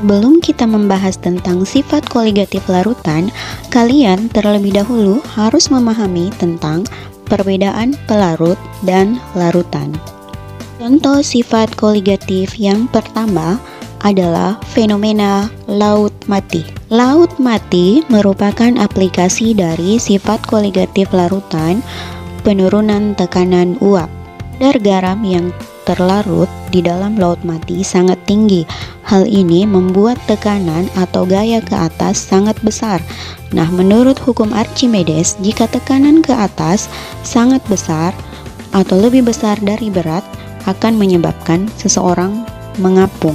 Sebelum kita membahas tentang sifat koligatif larutan, kalian terlebih dahulu harus memahami tentang perbedaan pelarut dan larutan. Contoh sifat koligatif yang pertama adalah fenomena laut mati. Laut mati merupakan aplikasi dari sifat koligatif larutan, penurunan tekanan uap. Kadar garam yang terlarut di dalam laut mati sangat tinggi. Hal ini membuat tekanan atau gaya ke atas sangat besar. Nah, menurut hukum Archimedes, jika tekanan ke atas sangat besar atau lebih besar dari berat, akan menyebabkan seseorang mengapung.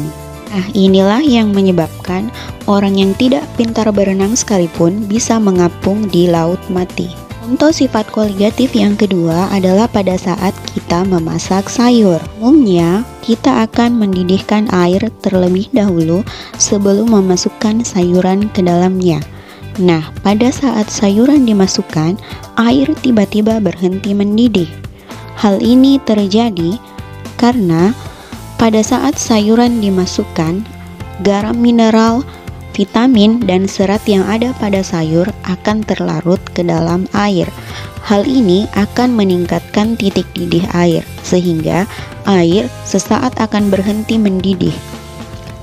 Nah, inilah yang menyebabkan orang yang tidak pintar berenang sekalipun bisa mengapung di laut mati. Contoh sifat koligatif yang kedua adalah pada saat kita memasak sayur. Umumnya, kita akan mendidihkan air terlebih dahulu sebelum memasukkan sayuran ke dalamnya. Nah, pada saat sayuran dimasukkan, air tiba-tiba berhenti mendidih. Hal ini terjadi karena pada saat sayuran dimasukkan, garam mineral, vitamin, dan serat yang ada pada sayur akan terlarut ke dalam air. Hal ini akan meningkatkan titik didih air, sehingga air sesaat akan berhenti mendidih.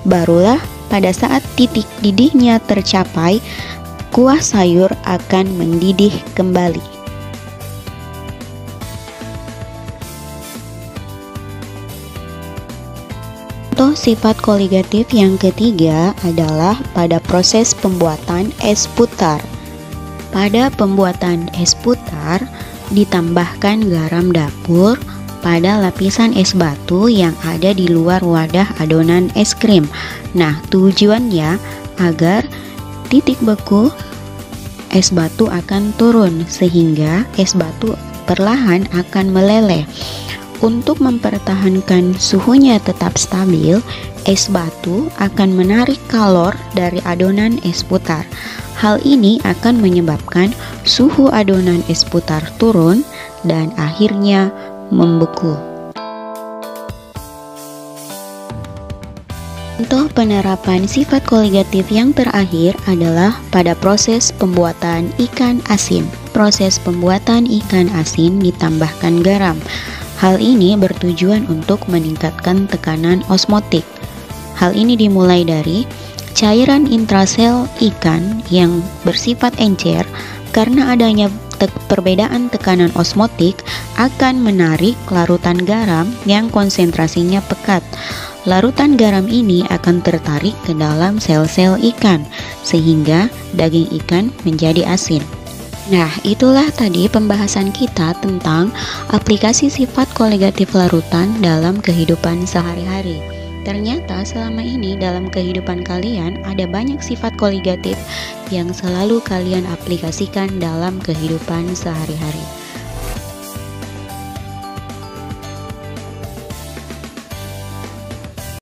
Barulah pada saat titik didihnya tercapai, kuah sayur akan mendidih kembali. Contoh sifat koligatif yang ketiga adalah pada proses pembuatan es putar. Pada pembuatan es putar, ditambahkan garam dapur pada lapisan es batu yang ada di luar wadah adonan es krim. Nah, tujuannya agar titik beku es batu akan turun, sehingga es batu perlahan akan meleleh. Untuk mempertahankan suhunya tetap stabil, es batu akan menarik kalor dari adonan es putar. Hal ini akan menyebabkan suhu adonan es putar turun dan akhirnya membeku. Contoh penerapan sifat koligatif yang terakhir adalah pada proses pembuatan ikan asin. Proses pembuatan ikan asin ditambahkan garam. Hal ini bertujuan untuk meningkatkan tekanan osmotik. Hal ini dimulai dari cairan intrasel ikan yang bersifat encer. Karena adanya perbedaan tekanan osmotik akan menarik larutan garam yang konsentrasinya pekat. Larutan garam ini akan tertarik ke dalam sel-sel ikan, sehingga daging ikan menjadi asin. Nah, itulah tadi pembahasan kita tentang aplikasi sifat koligatif larutan dalam kehidupan sehari-hari. Ternyata selama ini dalam kehidupan kalian ada banyak sifat koligatif yang selalu kalian aplikasikan dalam kehidupan sehari-hari.